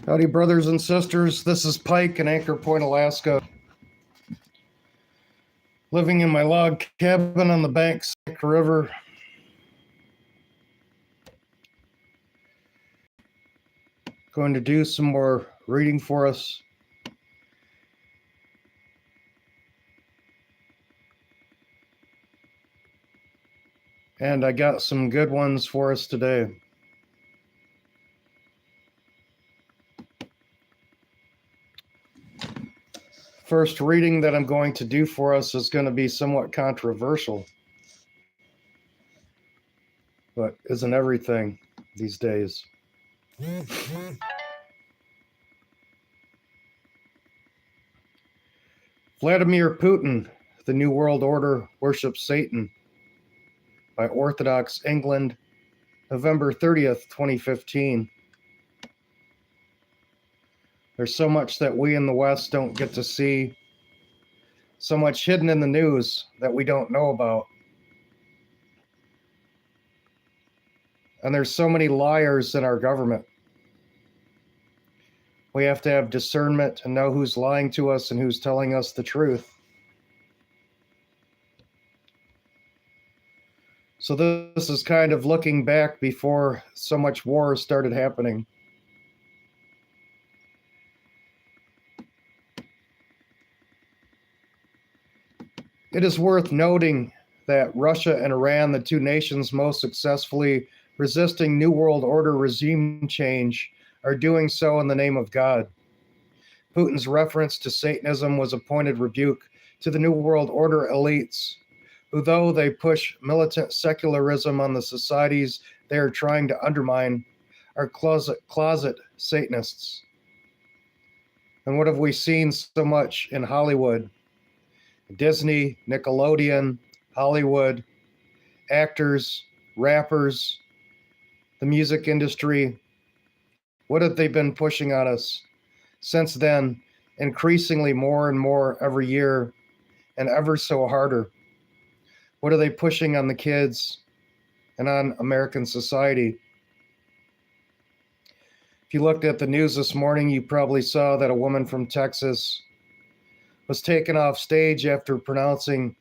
Howdy, brothers and sisters. This is Pike in Anchor Point, Alaska. Living in my log cabin on the banks of the river. Going to do some more reading for us. And I got some good ones for us today. First reading that I'm going to do for us is going to be somewhat controversial, but isn't everything these days. Vladimir Putin, the New World Order worships Satan, by Orthodox England, November 30th, 2015. There's so much that we in the West don't get to see, so much hidden in the news that we don't know about. And there's so many liars in our government. We have to have discernment and know who's lying to us and who's telling us the truth. So this is kind of looking back before so much war started happening. It is worth noting that Russia and Iran, the two nations most successfully resisting New World Order regime change, are doing so in the name of God. Putin's reference to Satanism was a pointed rebuke to the New World Order elites, who, though they push militant secularism on the societies they are trying to undermine, are closet Satanists. And what have we seen so much in Hollywood? Disney, Nickelodeon, Hollywood, actors, rappers, the music industry. What have they been pushing on us since then, increasingly more and more every year, and ever so harder? What are they pushing on the kids and on American society? If you looked at the news this morning, you probably saw that a woman from Texas was taken off stage after pronouncing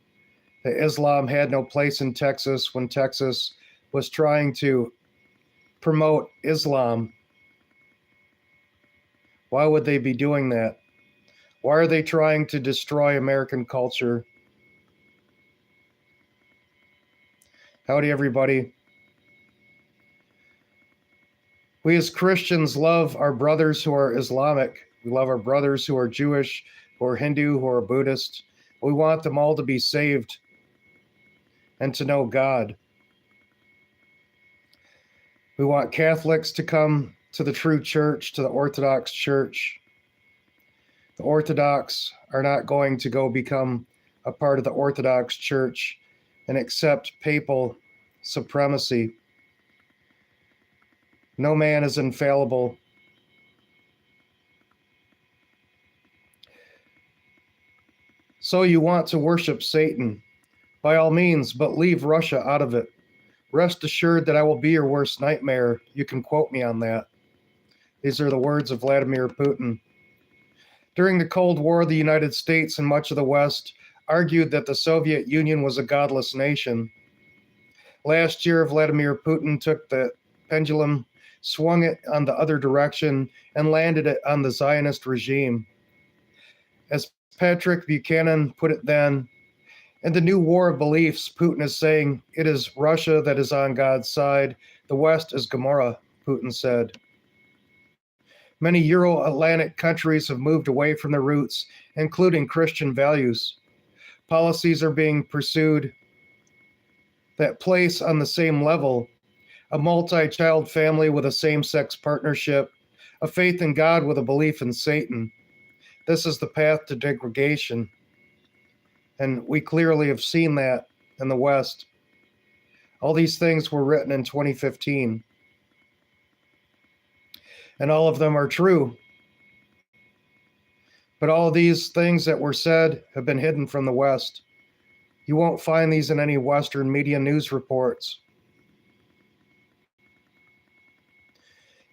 that Islam had no place in Texas when Texas was trying to promote Islam. Why would they be doing that? Why are they trying to destroy American culture? Howdy, everybody. We as Christians love our brothers who are Islamic. We love our brothers who are Jewish, who are Hindu, who are Buddhist. We want them all to be saved and to know God. We want Catholics to come to the true church, to the Orthodox Church. The Orthodox are not going to go become a part of the Orthodox Church and accept papal supremacy. No man is infallible. So you want to worship Satan? By all means, but leave Russia out of it. Rest assured that I will be your worst nightmare. You can quote me on that. These are the words of Vladimir Putin. During the Cold War, the United States and much of the West argued that the Soviet Union was a godless nation. Last year, Vladimir Putin took the pendulum, swung it on the other direction, and landed it on the Zionist regime. As Patrick Buchanan put it then, in the new war of beliefs, Putin is saying it is Russia that is on God's side. The West is Gomorrah, Putin said. Many Euro-Atlantic countries have moved away from their roots, including Christian values. Policies are being pursued that place on the same level a multi-child family with a same-sex partnership, a faith in God with a belief in Satan. This is the path to degradation. And we clearly have seen that in the West. All these things were written in 2015. And all of them are true. But all of these things that were said have been hidden from the West. You won't find these in any Western media news reports.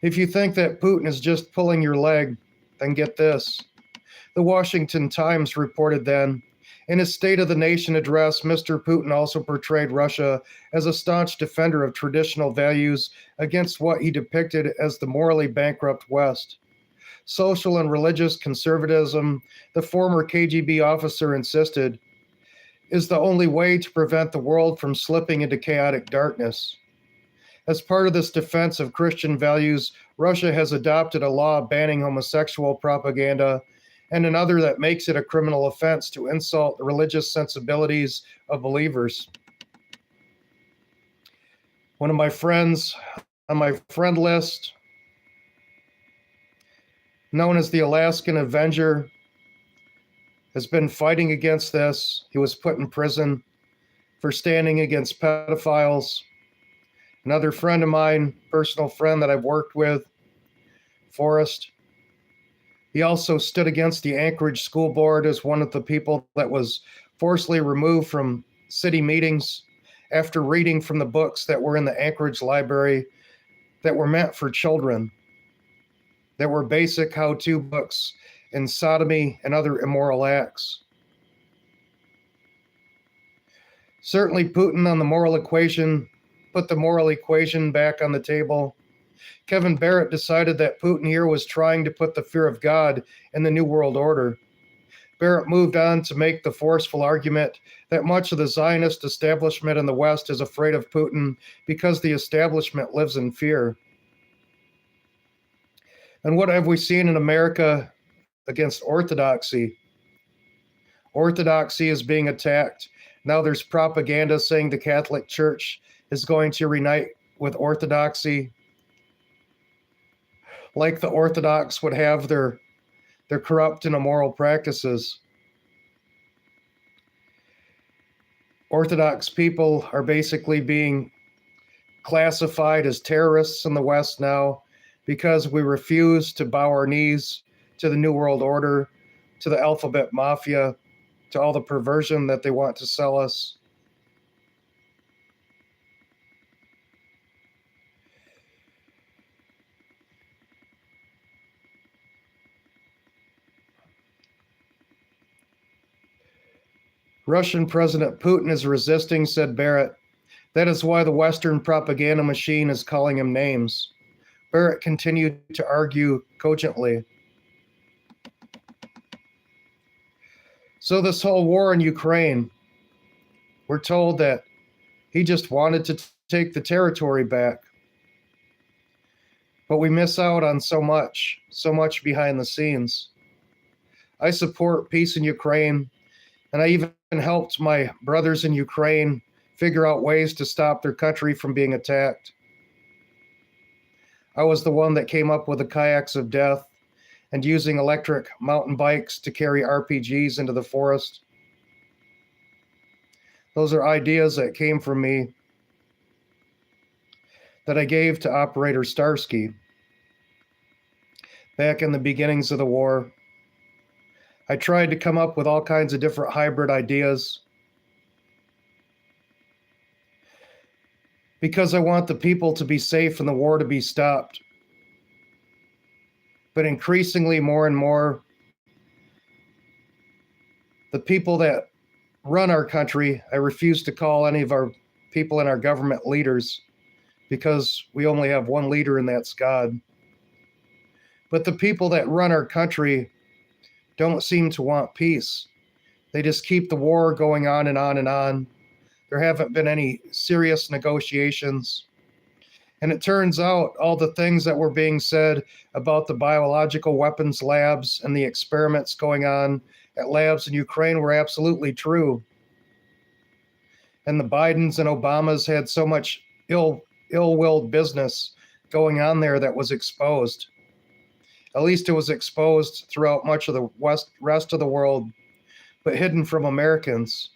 If you think that Putin is just pulling your leg, then get this. The Washington Times reported then, in his State of the Nation address, Mr. Putin also portrayed Russia as a staunch defender of traditional values against what he depicted as the morally bankrupt West. Social and religious conservatism, the former KGB officer insisted, is the only way to prevent the world from slipping into chaotic darkness. As part of this defense of Christian values, Russia has adopted a law banning homosexual propaganda and another that makes it a criminal offense to insult the religious sensibilities of believers. One of my friends on my friend list, known as the Alaskan Avenger, has been fighting against this. He was put in prison for standing against pedophiles. Another friend of mine, personal friend that I've worked with, Forrest, he also stood against the Anchorage School Board as one of the people that was forcibly removed from city meetings after reading from the books that were in the Anchorage library that were meant for children, that were basic how-to books in sodomy and other immoral acts. Certainly Putin on the moral equation put the moral equation back on the table. Kevin Barrett decided that Putin here was trying to put the fear of God in the New World Order. Barrett moved on to make the forceful argument that much of the Zionist establishment in the West is afraid of Putin because the establishment lives in fear. And what have we seen in America against orthodoxy? Orthodoxy is being attacked. Now there's propaganda saying the Catholic Church is going to reunite with orthodoxy, like the Orthodox would have their corrupt and immoral practices. Orthodox people are basically being classified as terrorists in the West now because we refuse to bow our knees to the New World Order, to the alphabet mafia, to all the perversion that they want to sell us. Russian President Putin is resisting, said Barrett. That is why the Western propaganda machine is calling him names. Barrett continued to argue cogently. So this whole war in Ukraine, we're told that he just wanted to take the territory back. But we miss out on so much behind the scenes. I support peace in Ukraine, and I even helped my brothers in Ukraine figure out ways to stop their country from being attacked. I was the one that came up with the kayaks of death and using electric mountain bikes to carry RPGs into the forest. Those are ideas that came from me that I gave to Operator Starsky back in the beginnings of the war. I tried to come up with all kinds of different hybrid ideas because I want the people to be safe and the war to be stopped. But increasingly, more and more, the people that run our country, I refuse to call any of our people in our government leaders because we only have one leader, and that's God. But the people that run our country don't seem to want peace. They just keep the war going on and on and on. There haven't been any serious negotiations. And it turns out all the things that were being said about the biological weapons labs and the experiments going on at labs in Ukraine were absolutely true. And the Bidens and Obamas had so much ill-willed business going on there that was exposed. At least it was exposed throughout much of the rest of the world, but hidden from Americans.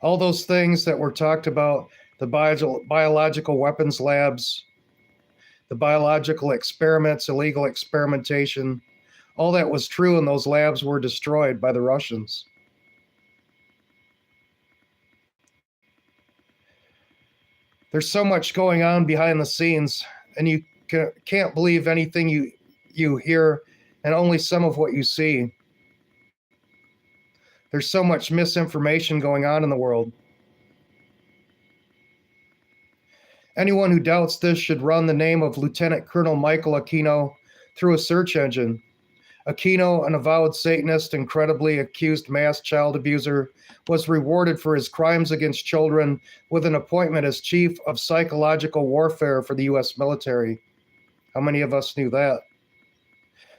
All those things that were talked about, the biological weapons labs, the biological experiments, illegal experimentation, all that was true, and those labs were destroyed by the Russians. There's so much going on behind the scenes, and you can't believe anything you hear and only some of what you see. There's so much misinformation going on in the world. Anyone who doubts this should run the name of Lieutenant Colonel Michael Aquino through a search engine. Aquino, an avowed Satanist, incredibly accused mass child abuser, was rewarded for his crimes against children with an appointment as Chief of Psychological Warfare for the U.S. military. How many of us knew that?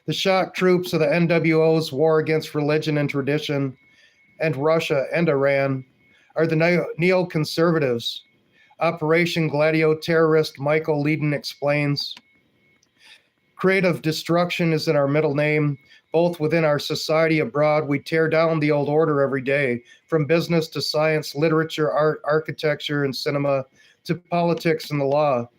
The shock troops of the NWO's war against religion and tradition, and Russia and Iran, are the neoconservatives. Operation Gladio terrorist Michael Leedon explains. Creative destruction is in our middle name. Both within our society abroad, we tear down the old order every day, from business to science, literature, art, architecture, and cinema, to politics and the law.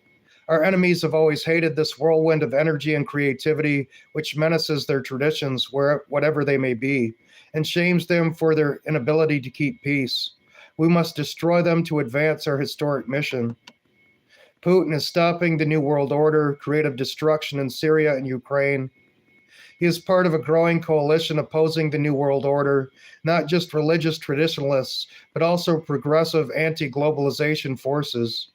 Our enemies have always hated this whirlwind of energy and creativity, which menaces their traditions, whatever they may be, and shames them for their inability to keep peace. We must destroy them to advance our historic mission. Putin is stopping the New World Order, creative destruction in Syria and Ukraine. He is part of a growing coalition opposing the New World Order, not just religious traditionalists, but also progressive anti-globalization forces,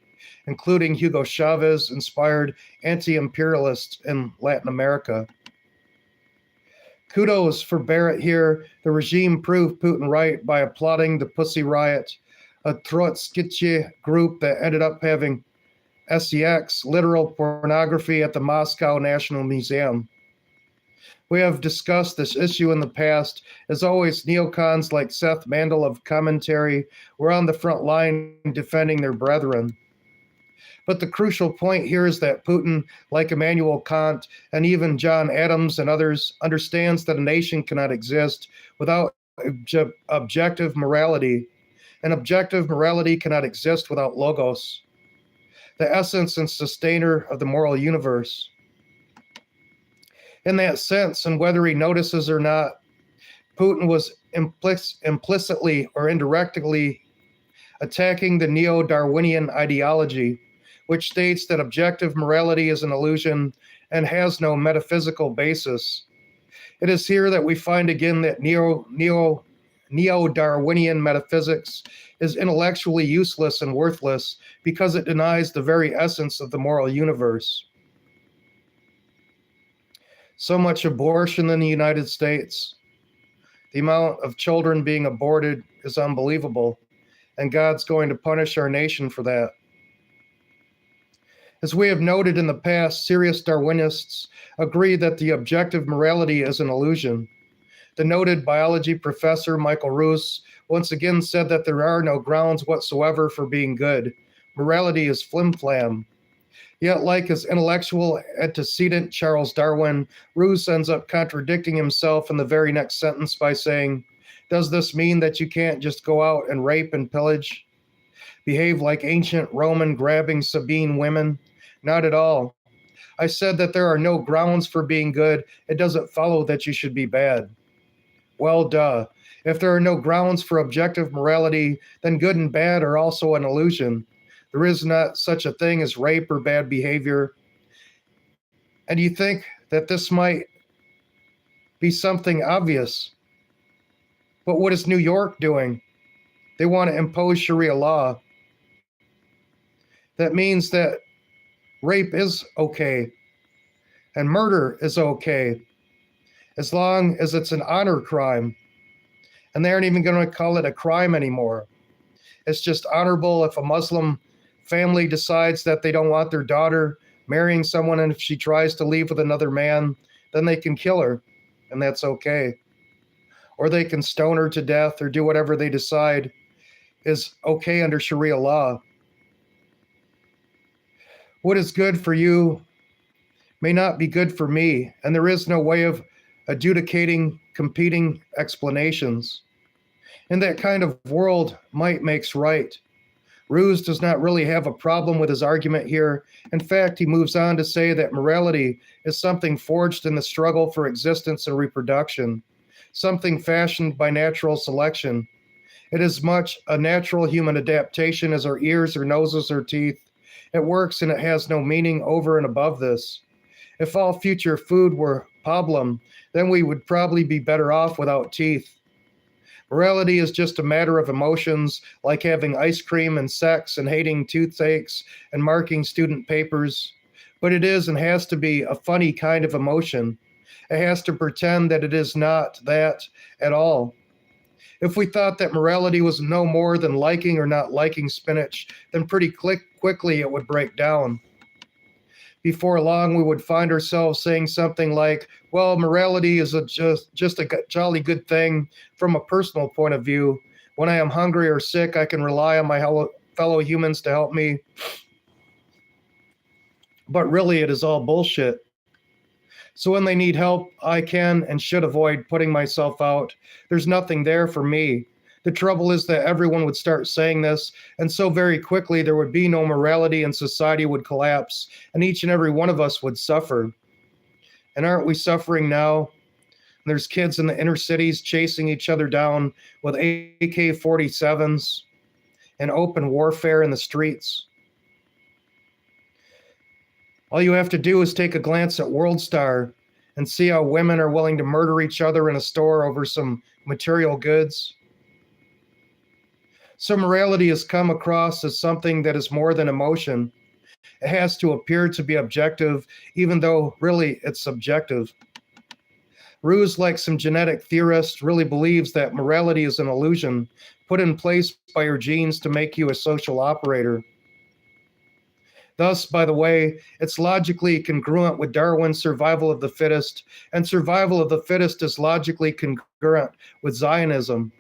including Hugo Chavez-inspired anti-imperialists in Latin America. Kudos for Barrett here. The regime proved Putin right by applauding the Pussy Riot, a Trotskychi group that ended up having sex, literal pornography, at the Moscow National Museum. We have discussed this issue in the past. As always, neocons like Seth Mandel of Commentary were on the front line defending their brethren. But the crucial point here is that Putin, like Immanuel Kant and even John Adams and others, understands that a nation cannot exist without objective morality, and objective morality cannot exist without logos, the essence and sustainer of the moral universe. In that sense, and whether he notices or not, Putin was implicitly or indirectly attacking the neo-Darwinian ideology, which states that objective morality is an illusion and has no metaphysical basis. It is here that we find again that neo-Darwinian metaphysics is intellectually useless and worthless because it denies the very essence of the moral universe. So much abortion in the United States. The amount of children being aborted is unbelievable, and God's going to punish our nation for that. As we have noted in the past, serious Darwinists agree that the objective morality is an illusion. The noted biology professor Michael Roos once again said that there are no grounds whatsoever for being good. Morality is flim-flam. Yet, like his intellectual antecedent Charles Darwin, Roos ends up contradicting himself in the very next sentence by saying, "Does this mean that you can't just go out and rape and pillage? Behave like ancient Roman grabbing Sabine women? Not at all. I said that there are no grounds for being good. It doesn't follow that you should be bad." Well, duh. If there are no grounds for objective morality, then good and bad are also an illusion. There is not such a thing as rape or bad behavior. And you think that this might be something obvious. But what is New York doing? They want to impose Sharia law. That means that rape is okay and murder is okay as long as it's an honor crime. And they aren't even going to call it a crime anymore. It's just honorable if a Muslim family decides that they don't want their daughter marrying someone, and if she tries to leave with another man, then they can kill her, and that's okay. Or they can stone her to death or do whatever they decide is okay under Sharia law. What is good for you may not be good for me, and there is no way of adjudicating competing explanations. In that kind of world, might makes right. Roos does not really have a problem with his argument here. In fact, he moves on to say that morality is something forged in the struggle for existence and reproduction, something fashioned by natural selection. It is much a natural human adaptation as our ears, our noses, our teeth, It works and it has no meaning over and above this. If all future food were pablum, then we would probably be better off without teeth. Morality is just a matter of emotions, like having ice cream and sex and hating toothaches and marking student papers. But it is and has to be a funny kind of emotion. It has to pretend that it is not that at all. If we thought that morality was no more than liking or not liking spinach, then pretty quickly it would break down. Before long, we would find ourselves saying something like, well, morality is just a jolly good thing from a personal point of view. When I am hungry or sick, I can rely on my fellow humans to help me. But really, it is all bullshit. So when they need help, I can and should avoid putting myself out. There's nothing there for me. The trouble is that everyone would start saying this, and so very quickly there would be no morality and society would collapse, and each and every one of us would suffer. And aren't we suffering now? There's kids in the inner cities chasing each other down with AK-47s and open warfare in the streets. All you have to do is take a glance at World Star and see how women are willing to murder each other in a store over some material goods. So morality has come across as something that is more than emotion. It has to appear to be objective, even though really it's subjective. Ruse, like some genetic theorist, really believes that morality is an illusion put in place by your genes to make you a social operator. Thus, by the way, it's logically congruent with Darwin's survival of the fittest, and survival of the fittest is logically congruent with Zionism.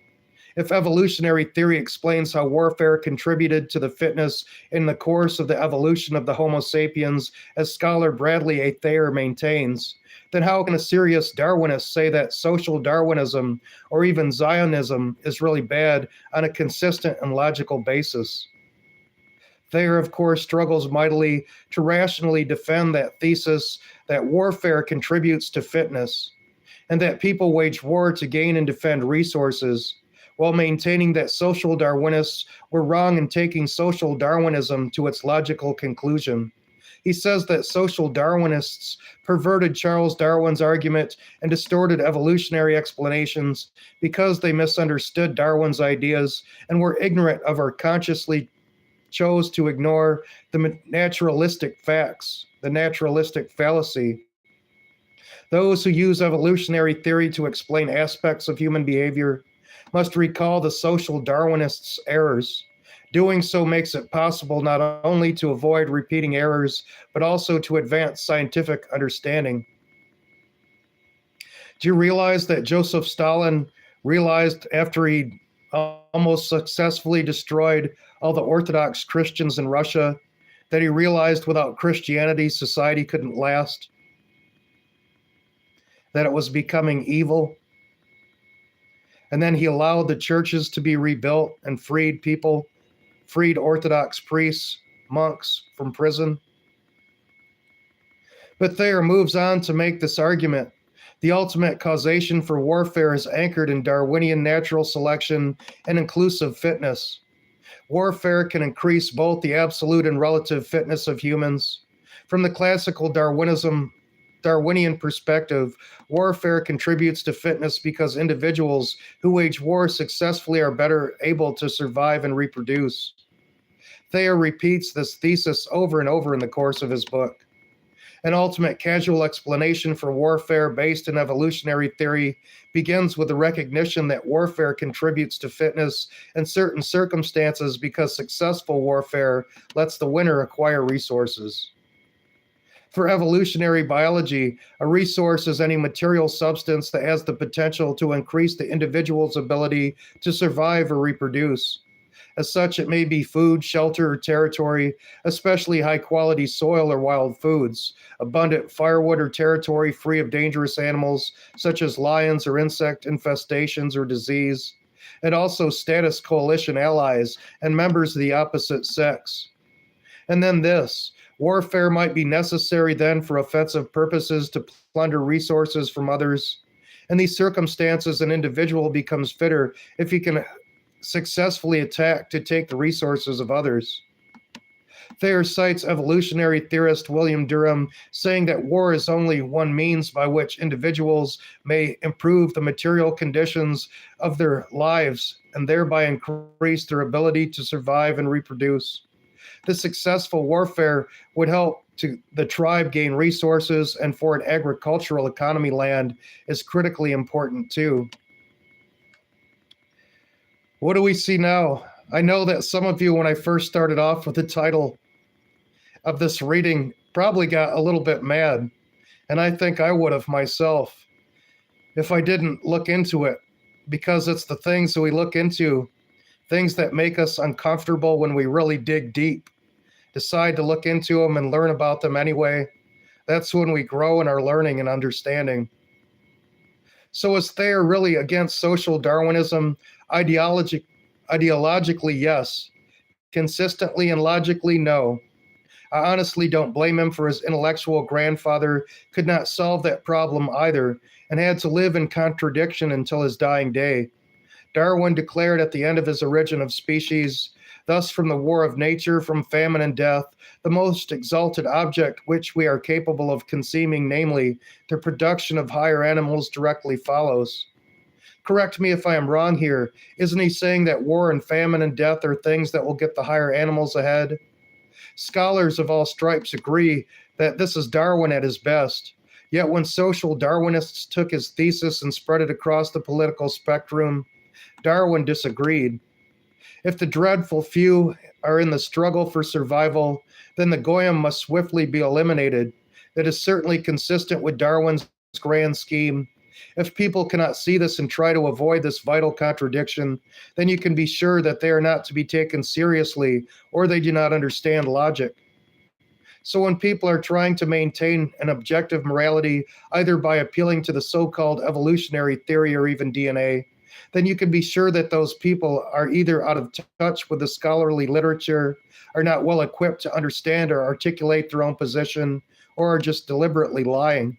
If evolutionary theory explains how warfare contributed to the fitness in the course of the evolution of the Homo sapiens, as scholar Bradley A. Thayer maintains, then how can a serious Darwinist say that social Darwinism or even Zionism is really bad on a consistent and logical basis? Thayer, of course, struggles mightily to rationally defend that thesis that warfare contributes to fitness, and that people wage war to gain and defend resources, while maintaining that social Darwinists were wrong in taking social Darwinism to its logical conclusion. He says that social Darwinists perverted Charles Darwin's argument and distorted evolutionary explanations because they misunderstood Darwin's ideas and were ignorant of or consciously chose to ignore the naturalistic facts, the naturalistic fallacy. Those who use evolutionary theory to explain aspects of human behavior must recall the social Darwinists' errors. Doing so makes it possible not only to avoid repeating errors, but also to advance scientific understanding. Do you realize that Joseph Stalin realized after he almost successfully destroyed all the Orthodox Christians in Russia, that he realized without Christianity, society couldn't last, that it was becoming evil? And then he allowed the churches to be rebuilt and freed people, freed Orthodox priests, monks from prison. But Thayer moves on to make this argument. The ultimate causation for warfare is anchored in Darwinian natural selection and inclusive fitness. Warfare can increase both the absolute and relative fitness of humans. From the classical Darwinian perspective, warfare contributes to fitness because individuals who wage war successfully are better able to survive and reproduce. Thayer repeats this thesis over and over in the course of his book. An ultimate casual explanation for warfare based in evolutionary theory begins with the recognition that warfare contributes to fitness in certain circumstances because successful warfare lets the winner acquire resources. For evolutionary biology, a resource is any material substance that has the potential to increase the individual's ability to survive or reproduce. As such, it may be food, shelter, or territory, especially high-quality soil or wild foods, abundant firewood or territory free of dangerous animals such as lions or insect infestations or disease, and also status coalition allies and members of the opposite sex. And then this. Warfare might be necessary then for offensive purposes to plunder resources from others. In these circumstances, an individual becomes fitter if he can successfully attack to take the resources of others. Thayer cites evolutionary theorist William Durham saying that war is only one means by which individuals may improve the material conditions of their lives and thereby increase their ability to survive and reproduce. This successful warfare would help to the tribe gain resources, and for an agricultural economy, land is critically important too. What do we see now? I know that some of you, when I first started off with the title of this reading, probably got a little bit mad, and I think I would have myself if I didn't look into it, because it's the things that we look into, things that make us uncomfortable when we really dig deep, decide to look into them and learn about them anyway. That's when we grow in our learning and understanding. So is Thayer really against social Darwinism? Ideologically, yes. Consistently and logically, no. I honestly don't blame him, for his intellectual grandfather could not solve that problem either and had to live in contradiction until his dying day. Darwin declared at the end of his Origin of Species, thus from the war of nature, from famine and death, the most exalted object which we are capable of conceiving, namely, the production of higher animals, directly follows. Correct me if I am wrong here. Isn't he saying that war and famine and death are things that will get the higher animals ahead? Scholars of all stripes agree that this is Darwin at his best. Yet when social Darwinists took his thesis and spread it across the political spectrum, Darwin disagreed. If the dreadful few are in the struggle for survival, then the Goyim must swiftly be eliminated. That is certainly consistent with Darwin's grand scheme. If people cannot see this and try to avoid this vital contradiction, then you can be sure that they are not to be taken seriously, or they do not understand logic. So when people are trying to maintain an objective morality, either by appealing to the so-called evolutionary theory or even DNA, then you can be sure that those people are either out of touch with the scholarly literature, are not well equipped to understand or articulate their own position, or are just deliberately lying.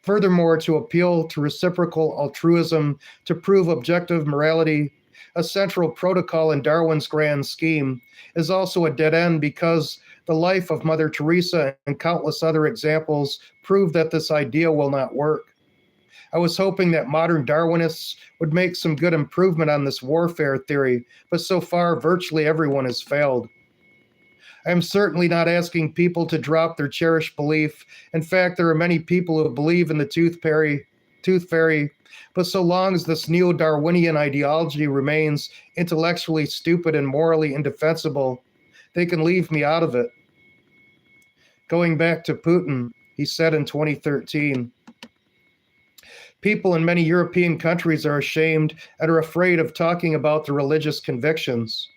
Furthermore, to appeal to reciprocal altruism to prove objective morality, a central protocol in Darwin's grand scheme, is also a dead end, because the life of Mother Teresa and countless other examples prove that this idea will not work. I was hoping that modern Darwinists would make some good improvement on this warfare theory, but so far virtually everyone has failed. I am certainly not asking people to drop their cherished belief. In fact, there are many people who believe in the tooth fairy, but so long as this neo-Darwinian ideology remains intellectually stupid and morally indefensible, they can leave me out of it. Going back to Putin, he said in 2013, people in many European countries are ashamed and are afraid of talking about their religious convictions.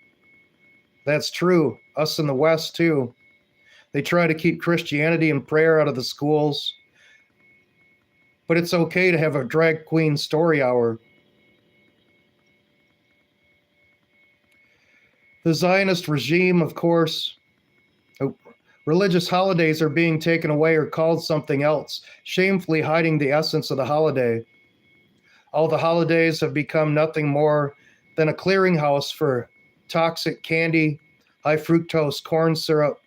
That's true. Us in the West, too. They try to keep Christianity and prayer out of the schools. But it's okay to have a drag queen story hour. The Zionist regime, of course, religious holidays are being taken away or called something else, shamefully hiding the essence of the holiday. All the holidays have become nothing more than a clearinghouse for toxic candy, high fructose corn syrup,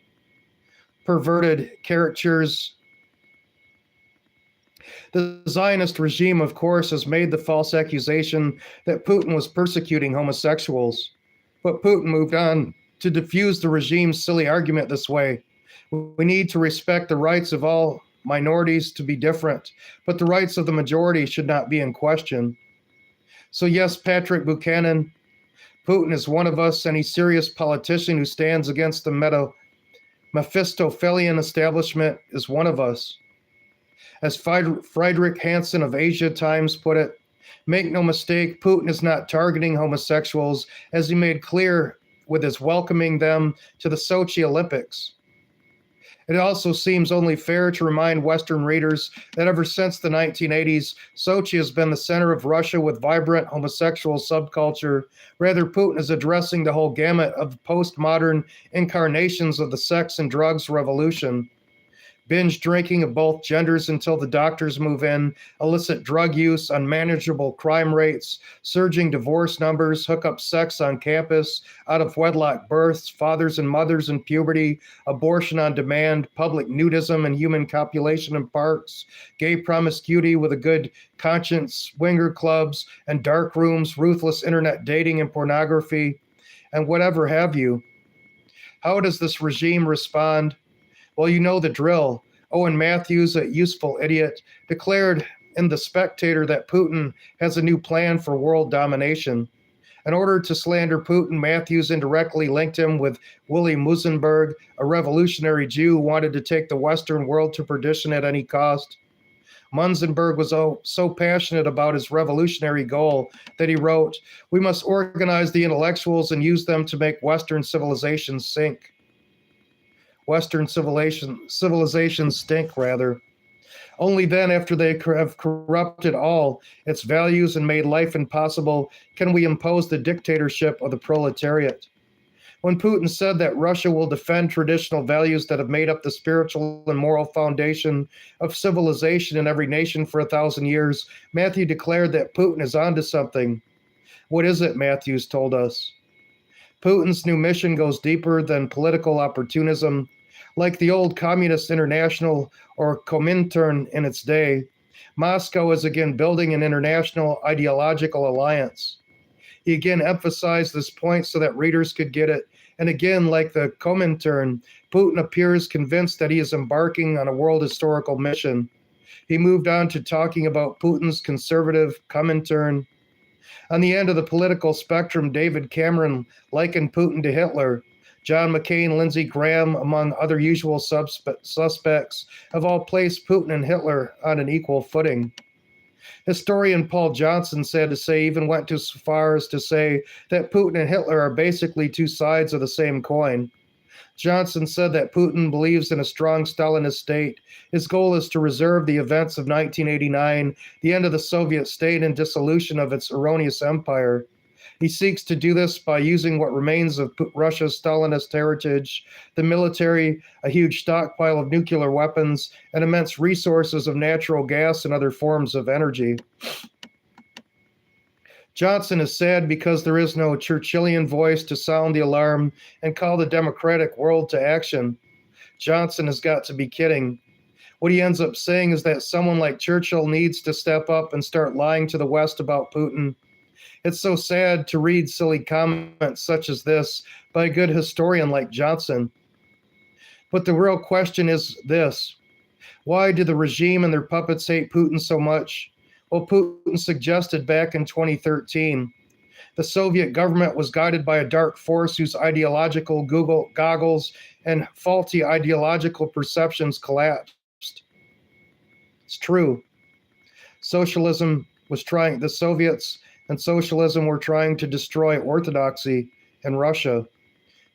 perverted caricatures. The Zionist regime, of course, has made the false accusation that Putin was persecuting homosexuals. But Putin moved on to diffuse the regime's silly argument this way. We need to respect the rights of all minorities to be different, but the rights of the majority should not be in question. So yes, Patrick Buchanan, Putin is one of us. Any serious politician who stands against the Mephistophelian establishment is one of us. As Friedrich Hansen of Asia Times put it, make no mistake, Putin is not targeting homosexuals, as he made clear with his welcoming them to the Sochi Olympics. It also seems only fair to remind Western readers that ever since the 1980s, Sochi has been the center of Russia with vibrant homosexual subculture. Rather, Putin is addressing the whole gamut of postmodern incarnations of the sex and drugs revolution. binge drinking of both genders until the doctors move in, illicit drug use, unmanageable crime rates, surging divorce numbers, hookup sex on campus, out of wedlock births, fathers and mothers in puberty, abortion on demand, public nudism and human copulation in parks, gay promiscuity with a good conscience, swinger clubs and dark rooms, ruthless internet dating and pornography, and whatever have you. How does this regime respond? Well, you know the drill. Owen Matthews, a useful idiot, declared in The Spectator that Putin has a new plan for world domination. In order to slander Putin, Matthews indirectly linked him with Willy Musenberg, a revolutionary Jew who wanted to take the Western world to perdition at any cost. Munzenberg was so passionate about his revolutionary goal that he wrote, "We must organize the intellectuals and use them to make Western civilization sink." Western civilizations stink, rather. Only then, after they have corrupted all its values and made life impossible, can we impose the dictatorship of the proletariat. When Putin said that Russia will defend traditional values that have made up the spiritual and moral foundation of civilization in every nation for 1,000 years, Matthew declared that Putin is onto something. What is it? Matthews told us. Putin's new mission goes deeper than political opportunism. Like the old Communist International or Comintern in its day, Moscow is again building an international ideological alliance. He again emphasized this point so that readers could get it. And again, like the Comintern, Putin appears convinced that he is embarking on a world historical mission. He moved on to talking about Putin's conservative Comintern. On the end of the political spectrum, David Cameron likened Putin to Hitler. John McCain, Lindsey Graham, among other usual suspects, have all placed Putin and Hitler on an equal footing. Historian Paul Johnson even went as far as to say that Putin and Hitler are basically two sides of the same coin. Johnson said that Putin believes in a strong Stalinist state. His goal is to reserve the events of 1989, the end of the Soviet state and dissolution of its erroneous empire. He seeks to do this by using what remains of Russia's Stalinist heritage, the military, a huge stockpile of nuclear weapons, and immense resources of natural gas and other forms of energy. Johnson is sad because there is no Churchillian voice to sound the alarm and call the democratic world to action. Johnson has got to be kidding. What he ends up saying is that someone like Churchill needs to step up and start lying to the West about Putin. It's so sad to read silly comments such as this by a good historian like Johnson. But the real question is this: why do the regime and their puppets hate Putin so much? Well, Putin suggested back in 2013, the Soviet government was guided by a dark force whose ideological goggles and faulty ideological perceptions collapsed. It's true. The Soviets and socialism were trying to destroy orthodoxy in Russia,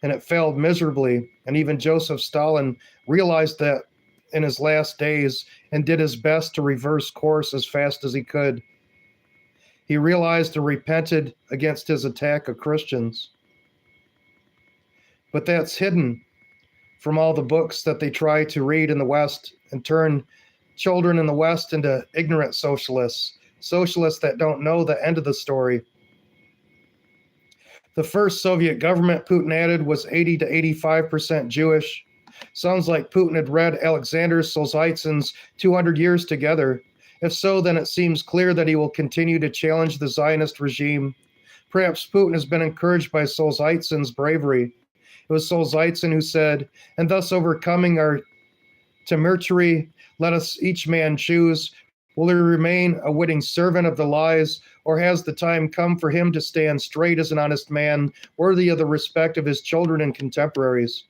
and it failed miserably. And even Joseph Stalin realized that in his last days and did his best to reverse course as fast as he could. He realized and repented against his attack of Christians. But that's hidden from all the books that they try to read in the West and turn children in the West into ignorant socialists that don't know the end of the story. The first Soviet government, Putin added, was 80 to 85% Jewish. Sounds like Putin had read Alexander Solzhenitsyn's 200 Years Together. If so, then it seems clear that he will continue to challenge the Zionist regime. Perhaps Putin has been encouraged by Solzhenitsyn's bravery. It was Solzhenitsyn who said, "And thus overcoming our tumultuary, let us each man choose. Will he remain a witting servant of the lies, or has the time come for him to stand straight as an honest man, worthy of the respect of his children and contemporaries?"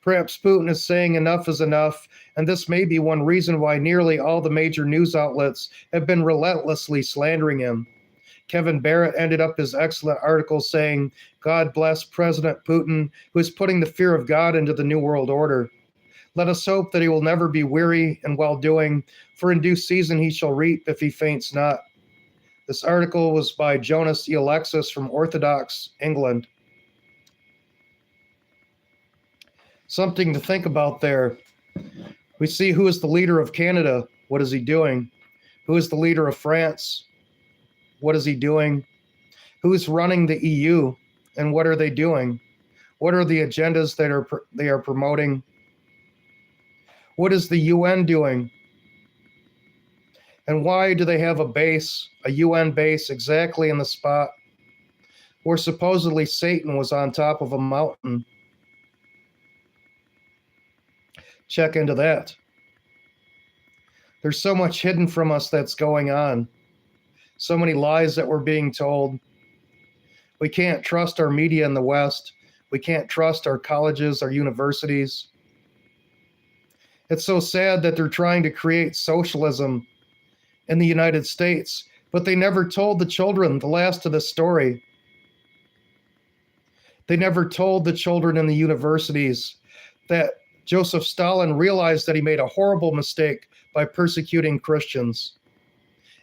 Perhaps Putin is saying enough is enough, and this may be one reason why nearly all the major news outlets have been relentlessly slandering him. Kevin Barrett ended up his excellent article saying, "God bless President Putin, who is putting the fear of God into the New World Order. Let us hope that he will never be weary in well-doing, for in due season he shall reap if he faints not." This article was by Jonas E. Alexis from Orthodox, England. Something to think about there. We see who is the leader of Canada. What is he doing? Who is the leader of France? What is he doing? Who is running the EU? And what are they doing? What are the agendas that they are promoting? What is the UN doing? And why do they have a UN base, exactly in the spot where supposedly Satan was on top of a mountain? Check into that. There's so much hidden from us that's going on. So many lies that we're being told. We can't trust our media in the West. We can't trust our colleges, our universities. It's so sad that they're trying to create socialism in the United States, but they never told the children the last of the story. They never told the children in the universities that Joseph Stalin realized that he made a horrible mistake by persecuting Christians.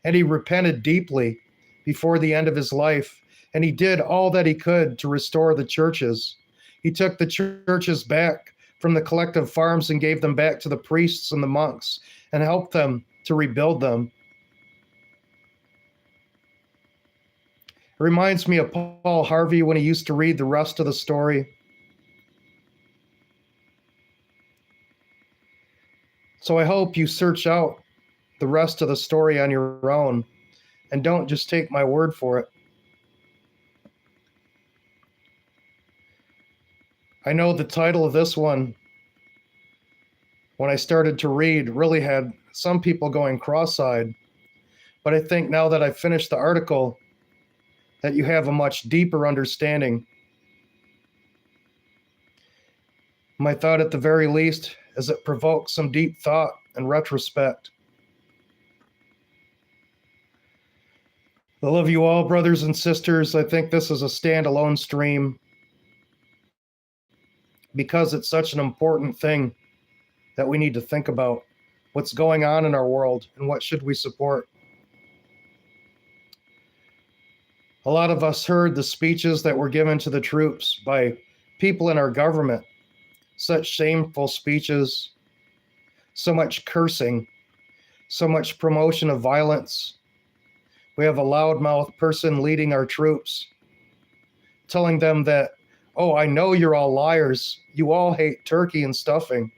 And he repented deeply before the end of his life. And he did all that he could to restore the churches. He took the churches back from the collective farms and gave them back to the priests and the monks and helped them to rebuild them. It reminds me of Paul Harvey when he used to read the rest of the story. So I hope you search out the rest of the story on your own and don't just take my word for it. I know the title of this one, when I started to read, really had some people going cross-eyed. But I think now that I've finished the article, that you have a much deeper understanding. My thought, at the very least, is it provokes some deep thought and retrospect. I love you all, brothers and sisters. I think this is a standalone stream because it's such an important thing that we need to think about. What's going on in our world and what should we support? A lot of us heard the speeches that were given to the troops by people in our government. Such shameful speeches, so much cursing, so much promotion of violence. We have a loudmouth person leading our troops, telling them that, oh, I know you're all liars. You all hate turkey and stuffing.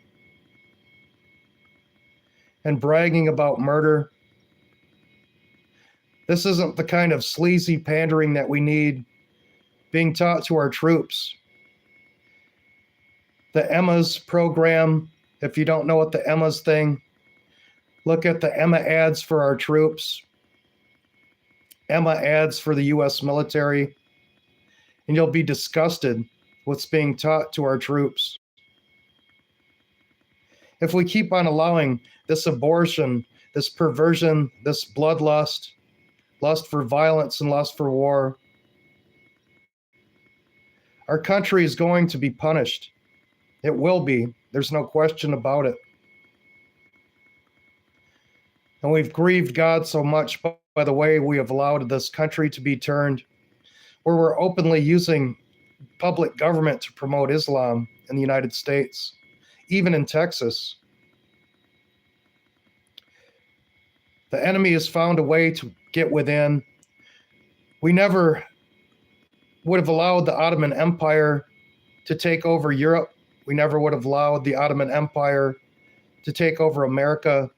And bragging about murder. This isn't the kind of sleazy pandering that we need being taught to our troops. The Emma's program, if you don't know what the Emma's thing, look at the Emma ads for our troops, Emma ads for the U.S. military, and you'll be disgusted what's being taught to our troops. If we keep on allowing this abortion, this perversion, this bloodlust, lust for violence and lust for war, our country is going to be punished. It will be. There's no question about it. And we've grieved God so much by the way we have allowed this country to be turned, where we're openly using public government to promote Islam in the United States, even in Texas. The enemy has found a way to get within. We never would have allowed the Ottoman Empire to take over Europe. We never would have allowed the Ottoman Empire to take over America.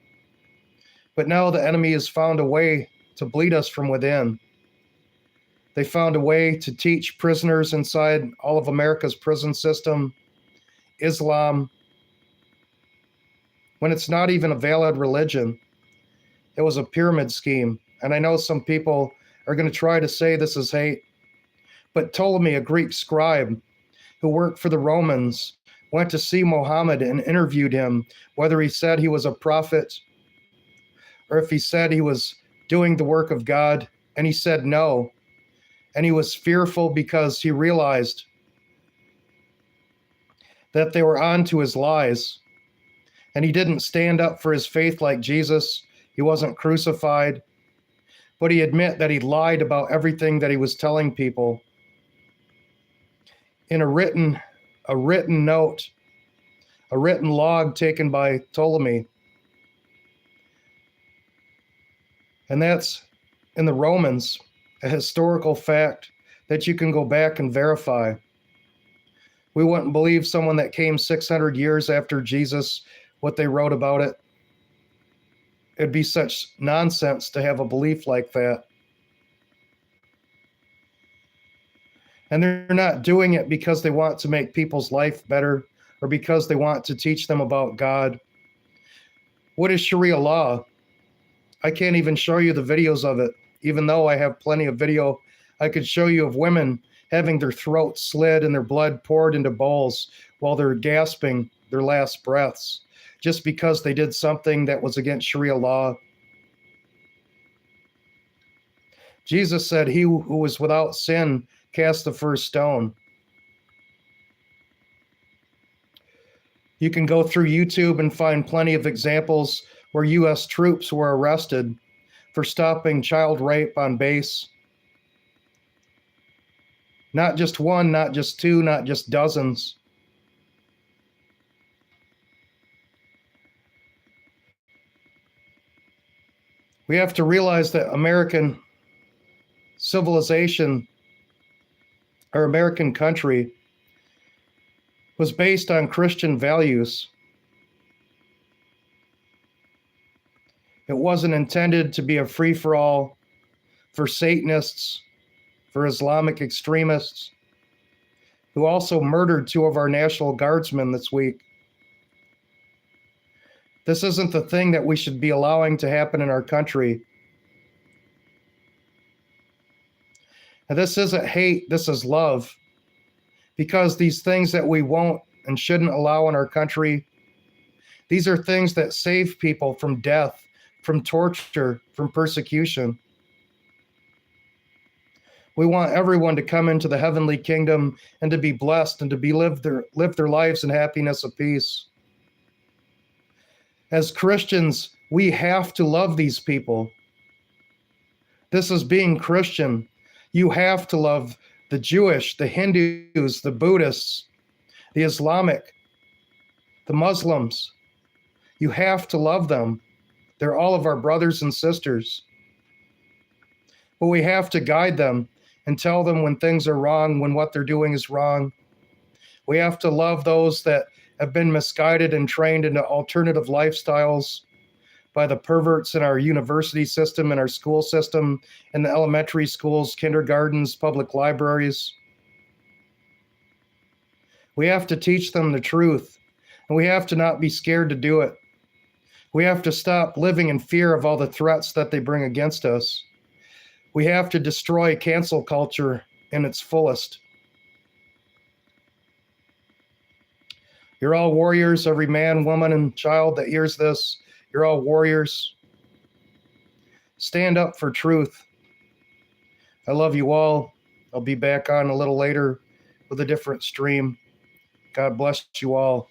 But now the enemy has found a way to bleed us from within. They found a way to teach prisoners inside all of America's prison system Islam, when it's not even a valid religion. It was a pyramid scheme. And I know some people are going to try to say this is hate. But Ptolemy, a Greek scribe who worked for the Romans, went to see Muhammad and interviewed him, whether he said he was a prophet or if he said he was doing the work of God. And he said no. And he was fearful because he realized that they were on to his lies. And he didn't stand up for his faith like Jesus. He wasn't crucified. But he admitted that he lied about everything that he was telling people. In a written note a written log taken by Ptolemy. And that's in the Romans, a historical fact that you can go back and verify. We wouldn't believe someone that came 600 years after Jesus, what they wrote about it. It'd be such nonsense to have a belief like that. And they're not doing it because they want to make people's life better or because they want to teach them about God. What is Sharia law? I can't even show you the videos of it, even though I have plenty of video I could show you of women having their throats slit and their blood poured into bowls while they're gasping their last breaths, just because they did something that was against Sharia law. Jesus said, "He who was without sin cast the first stone." You can go through YouTube and find plenty of examples where U.S. troops were arrested for stopping child rape on base. Not just one, not just two, not just dozens. We have to realize that American civilization, our American country, was based on Christian values. It wasn't intended to be a free-for-all for Satanists, for Islamic extremists, who also murdered 2 of our National Guardsmen this week. This isn't the thing that we should be allowing to happen in our country. And this isn't hate, this is love. Because these things that we won't and shouldn't allow in our country, these are things that save people from death, from torture, from persecution. We want everyone to come into the heavenly kingdom and to be blessed and to be live their lives in happiness and peace. As Christians, we have to love these people. This is being Christian. You have to love the Jewish, the Hindus, the Buddhists, the Islamic, the Muslims. You have to love them. They're all of our brothers and sisters. But we have to guide them and tell them when things are wrong, when what they're doing is wrong. We have to love those that have been misguided and trained into alternative lifestyles by the perverts in our university system, in our school system, in the elementary schools, kindergartens, public libraries. We have to teach them the truth, and we have to not be scared to do it. We have to stop living in fear of all the threats that they bring against us. We have to destroy cancel culture in its fullest. You're all warriors, every man, woman, and child that hears this. You're all warriors. Stand up for truth. I love you all. I'll be back on a little later with a different stream. God bless you all.